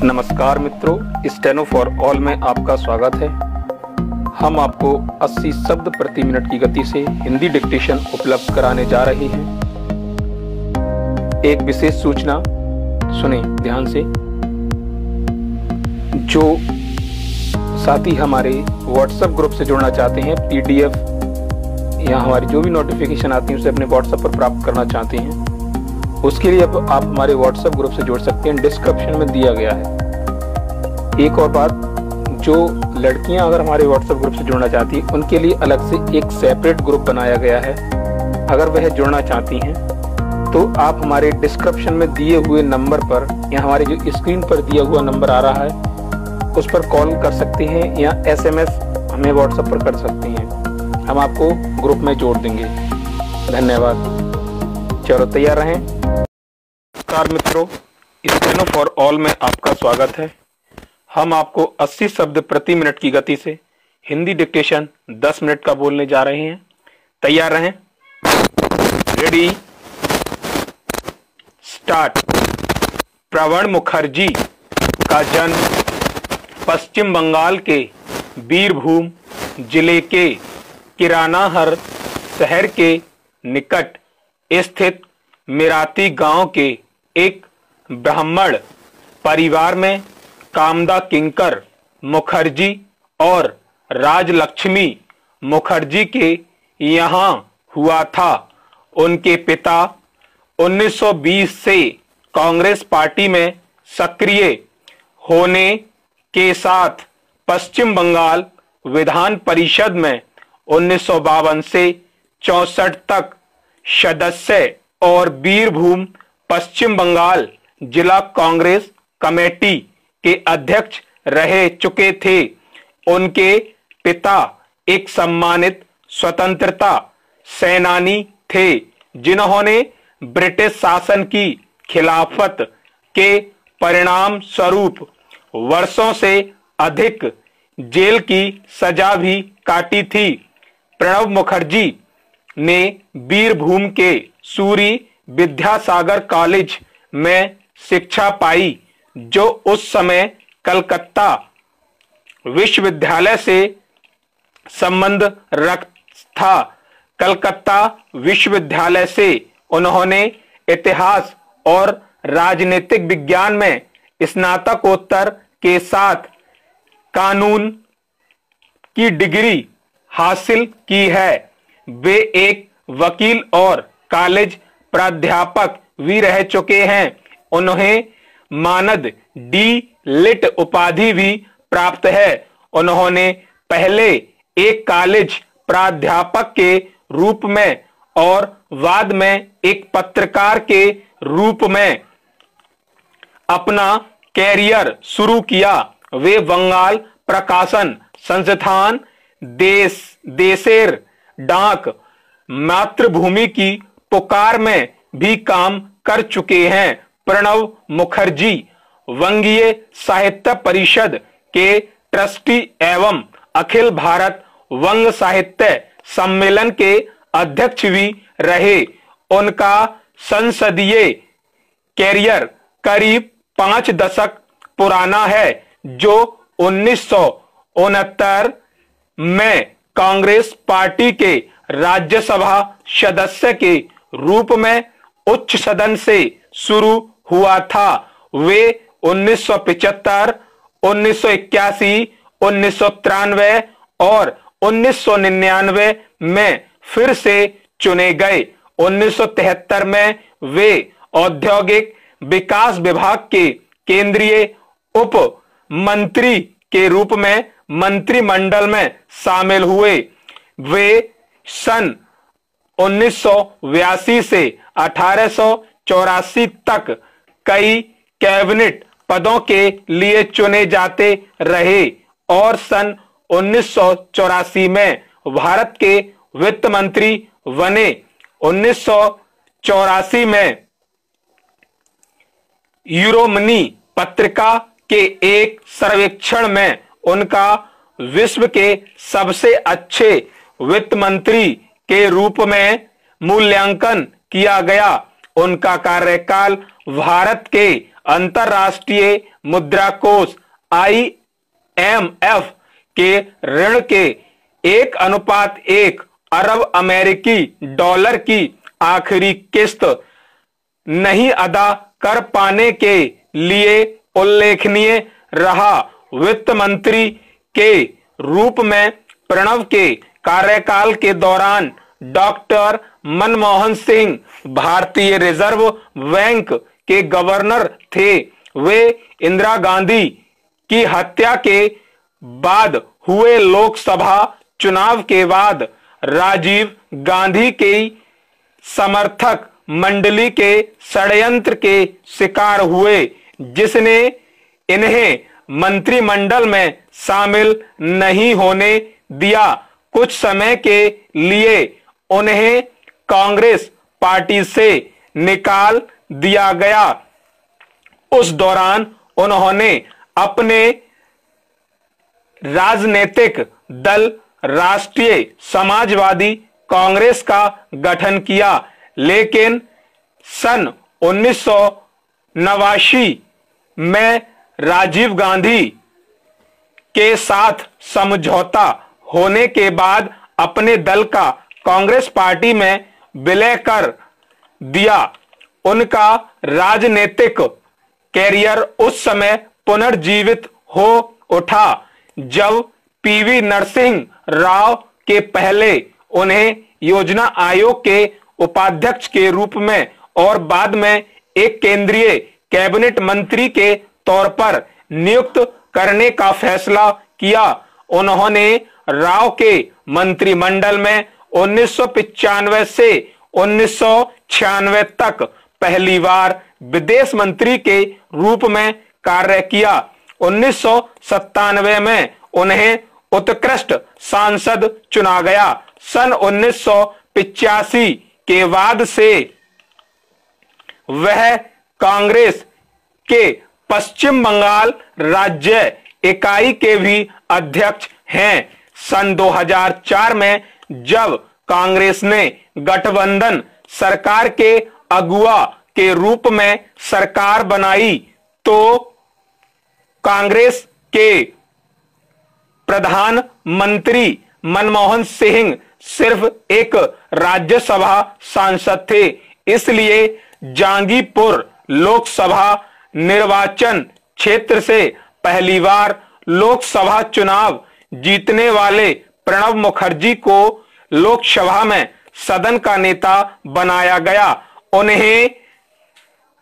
नमस्कार मित्रों, steno for all में आपका स्वागत है। हम आपको 80 शब्द प्रति मिनट की गति से हिंदी डिक्टेशन उपलब्ध कराने जा रहे हैं। एक विशेष सूचना सुने ध्यान से। जो साथी हमारे व्हाट्सएप ग्रुप से जुड़ना चाहते हैं, पीडीएफ या हमारी जो भी नोटिफिकेशन आती है उसे अपने व्हाट्सएप पर प्राप्त करना चाहते हैं, उसके लिए अब आप हमारे व्हाट्सएप ग्रुप से जुड़ सकते हैं। डिस्क्रिप्शन में दिया गया है। एक और बात, जो लड़कियां अगर हमारे व्हाट्सएप ग्रुप से जुड़ना चाहती हैं उनके लिए अलग से एक सेपरेट ग्रुप बनाया गया है। अगर वह जुड़ना चाहती हैं तो आप हमारे डिस्क्रिप्शन में दिए हुए नंबर पर या हमारे जो स्क्रीन पर दिया हुआ नंबर आ रहा है उस पर कॉल कर सकते हैं या एसएमएस हमें व्हाट्सएप पर कर सकते हैं। हम आपको ग्रुप में जोड़ देंगे। धन्यवाद। चलो तैयार रहें। नमस्कार मित्रों, स्टेनो फॉर ऑल में आपका स्वागत है। हम आपको 80 शब्द प्रति मिनट की गति से हिंदी डिक्टेशन 10 मिनट का बोलने जा रहे हैं। तैयार रहें। Ready, start. प्रणब मुखर्जी का जन्म पश्चिम बंगाल के बीरभूम जिले के किरानाहर शहर के निकट स्थित मिराती गांव के एक ब्राह्मण परिवार में कामदा किंकर मुखर्जी और राजलक्ष्मी मुखर्जी के यहाँ हुआ था। उनके पिता 1920 से कांग्रेस पार्टी में सक्रिय होने के साथ पश्चिम बंगाल विधान परिषद में 1952 से 64 तक सदस्य और बीरभूम पश्चिम बंगाल जिला कांग्रेस कमेटी के अध्यक्ष रह चुके थे। उनके पिता एक सम्मानित स्वतंत्रता सेनानी थे जिन्होंने ब्रिटिश शासन की खिलाफत के परिणाम स्वरूप वर्षों से अधिक जेल की सजा भी काटी थी। प्रणब मुखर्जी ने बीरभूम के सूरी विद्यासागर कॉलेज में शिक्षा पाई, जो उस समय कलकत्ता विश्वविद्यालय से संबंध रखता था। कलकत्ता विश्वविद्यालय से उन्होंने इतिहास और राजनीतिक विज्ञान में स्नातकोत्तर के साथ कानून की डिग्री हासिल की है। वे एक वकील और कॉलेज प्राध्यापक भी रह चुके हैं। उन्हें मानद डी लिट उपाधि भी प्राप्त है। उन्होंने पहले एक कॉलेज प्राध्यापक के रूप में और बाद में एक पत्रकार के रूप में अपना कैरियर शुरू किया। वे बंगाल प्रकाशन संस्थान देशेर डाक मातृभूमि की पुकार में भी काम कर चुके हैं। प्रणब मुखर्जी वंगीय साहित्य परिषद के ट्रस्टी एवं अखिल भारत वंग साहित्य सम्मेलन के अध्यक्ष भी रहे। उनका संसदीय कैरियर करीब 5 दशक पुराना है, जो 1969 में कांग्रेस पार्टी के राज्यसभा सदस्य के रूप में उच्च सदन से शुरू हुआ था। वे 1975, 1981, 1993 और 1999 में फिर से चुने गए। 1973 में वे औद्योगिक विकास विभाग के केंद्रीय उप मंत्री के रूप में मंत्रिमंडल में शामिल हुए। वे सन 1982 से 1884 तक कई कैबिनेट पदों के लिए चुने जाते रहे और सन 1984 में भारत के वित्त मंत्री बने। 1984 में यूरोमनी पत्रिका के एक सर्वेक्षण में उनका विश्व के सबसे अच्छे वित्त मंत्री के रूप में मूल्यांकन किया गया। उनका कार्यकाल भारत के अंतर्राष्ट्रीय मुद्रा कोष IMF के ऋण के 1:1 अरब अमेरिकी डॉलर की आखिरी किस्त नहीं अदा कर पाने के लिए उल्लेखनीय रहा। वित्त मंत्री के रूप में प्रणब के कार्यकाल के दौरान डॉक्टर मनमोहन सिंह भारतीय रिजर्व बैंक के गवर्नर थे। वे इंदिरा गांधी की हत्या के बाद हुए लोकसभा चुनाव के बाद राजीव गांधी के समर्थक मंडली के षड्यंत्र के शिकार हुए, जिसने इन्हें मंत्रिमंडल में शामिल नहीं होने दिया। कुछ समय के लिए उन्हें कांग्रेस पार्टी से निकाल दिया गया। उस दौरान उन्होंने अपने राजनीतिक दल राष्ट्रीय समाजवादी कांग्रेस का गठन किया, लेकिन सन 1989 में राजीव गांधी के साथ समझौता होने के बाद अपने दल का कांग्रेस पार्टी में विलय कर दिया। उनका राजनीतिक कैरियर उस समय पुनर्जीवित हो उठा जब पीवी नरसिंह राव के पहले उन्हें योजना आयोग के उपाध्यक्ष के रूप में और बाद में एक केंद्रीय कैबिनेट मंत्री के तौर पर नियुक्त करने का फैसला किया। उन्होंने राव के मंत्रिमंडल में 1995 से 1996 तक पहली बार विदेश मंत्री के रूप में कार्य किया। 1997 में उन्हें उत्कृष्ट सांसद चुना गया। सन 1985 के बाद से वह कांग्रेस के पश्चिम बंगाल राज्य इकाई के भी अध्यक्ष हैं। सन 2004 में जब कांग्रेस ने गठबंधन सरकार के अगुवा के रूप में सरकार बनाई तो कांग्रेस के प्रधानमंत्री मनमोहन सिंह सिर्फ एक राज्यसभा सांसद थे। इसलिए जहांगीरपुर लोकसभा निर्वाचन क्षेत्र से पहली बार लोकसभा चुनाव जीतने वाले प्रणब मुखर्जी को लोकसभा में सदन का नेता बनाया गया। उन्हें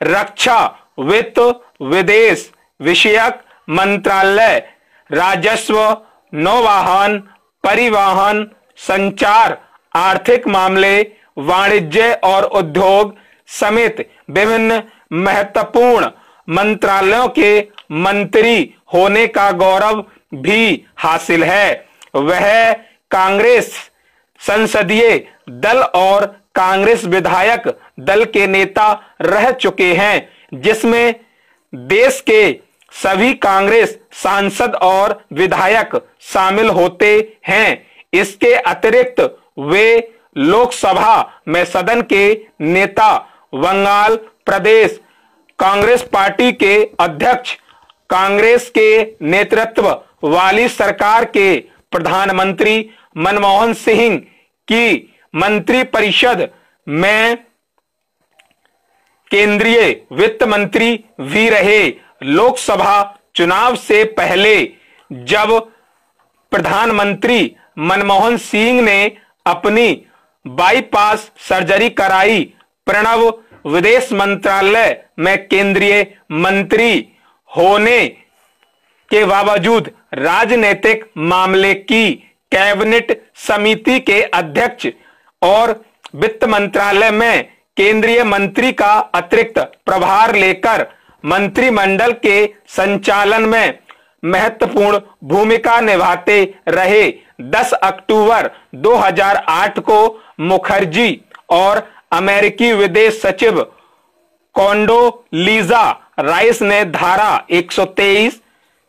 रक्षा, वित्त, विदेश विषयक मंत्रालय, राजस्व, नौवाहन, परिवहन, संचार, आर्थिक मामले, वाणिज्य और उद्योग समेत विभिन्न महत्वपूर्ण मंत्रालयों के मंत्री होने का गौरव भी हासिल है। वह कांग्रेस संसदीय दल और कांग्रेस विधायक दल के नेता रह चुके हैं, जिसमें देश के सभी कांग्रेस सांसद और विधायक शामिल होते हैं। इसके अतिरिक्त वे लोकसभा में सदन के नेता, बंगाल प्रदेश कांग्रेस पार्टी के अध्यक्ष, कांग्रेस के नेतृत्व वाली सरकार के प्रधानमंत्री मनमोहन सिंह की मंत्रिपरिषद में केंद्रीय वित्त मंत्री भी रहे। लोकसभा चुनाव से पहले जब प्रधानमंत्री मनमोहन सिंह ने अपनी बाईपास सर्जरी कराई, प्रणब विदेश मंत्रालय में केंद्रीय मंत्री होने के बावजूद राजनीतिक मामले की कैबिनेट समिति के अध्यक्ष और वित्त मंत्रालय में केंद्रीय मंत्री का अतिरिक्त प्रभार लेकर मंत्रिमंडल के संचालन में महत्वपूर्ण भूमिका निभाते रहे। 10 अक्टूबर 2008 को मुखर्जी और अमेरिकी विदेश सचिव कोंडोलीजा राइस ने धारा 123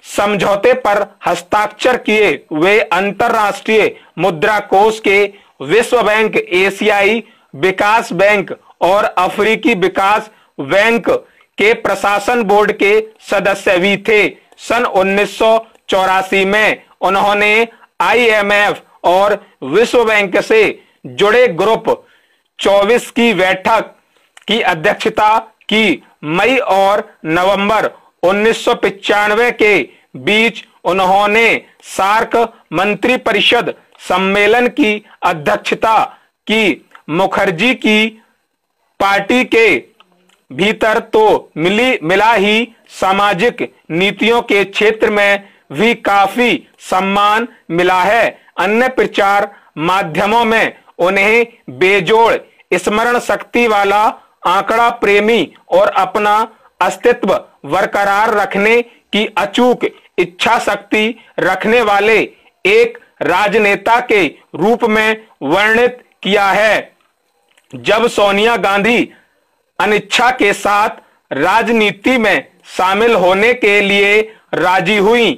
समझौते पर हस्ताक्षर किए। वे अंतर्राष्ट्रीय मुद्रा कोष के विश्व बैंक, एशियाई विकास बैंक और अफ्रीकी विकास बैंक के प्रशासन बोर्ड के सदस्य भी थे। सन 1984 में उन्होंने IMF और विश्व बैंक से जुड़े ग्रुप 24 की बैठक की अध्यक्षता की। मई और नवंबर 1995 के बीच उन्होंने सार्क मंत्री परिषद सम्मेलन की अध्यक्षता की। मुखर्जी की पार्टी के भीतर तो मिला ही सामाजिक नीतियों के क्षेत्र में भी काफी सम्मान मिला है। अन्य प्रचार माध्यमों में उन्हें बेजोड़ स्मरण शक्ति वाला, आंकड़ा प्रेमी और अपना अस्तित्व बरकरार रखने की अचूक इच्छा शक्ति रखने वाले एक राजनेता के रूप में वर्णित किया है। जब सोनिया गांधी अनिच्छा के साथ राजनीति में शामिल होने के लिए राजी हुई,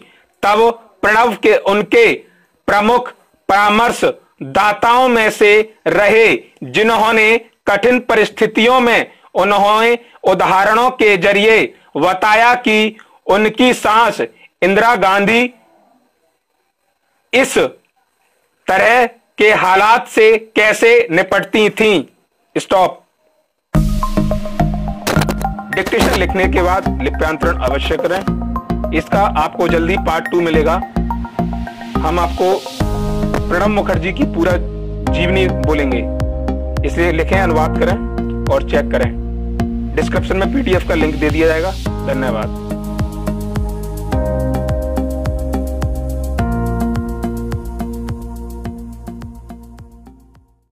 तब प्रणब के उनके प्रमुख परामर्शदाताओं में से रहे, जिन्होंने कठिन परिस्थितियों में उन्होंने उदाहरणों के जरिए बताया कि उनकी सांस इंदिरा गांधी इस तरह के हालात से कैसे निपटती थीं। स्टॉप। डिक्टेशन लिखने के बाद लिप्यांतरण अवश्य करें। इसका आपको जल्दी पार्ट 2 मिलेगा। हम आपको प्रणब मुखर्जी की पूरा जीवनी बोलेंगे, इसलिए लिखें, अनुवाद करें और चेक करें। डिस्क्रिप्शन में PDF का लिंक दे दिया जाएगा। धन्यवाद।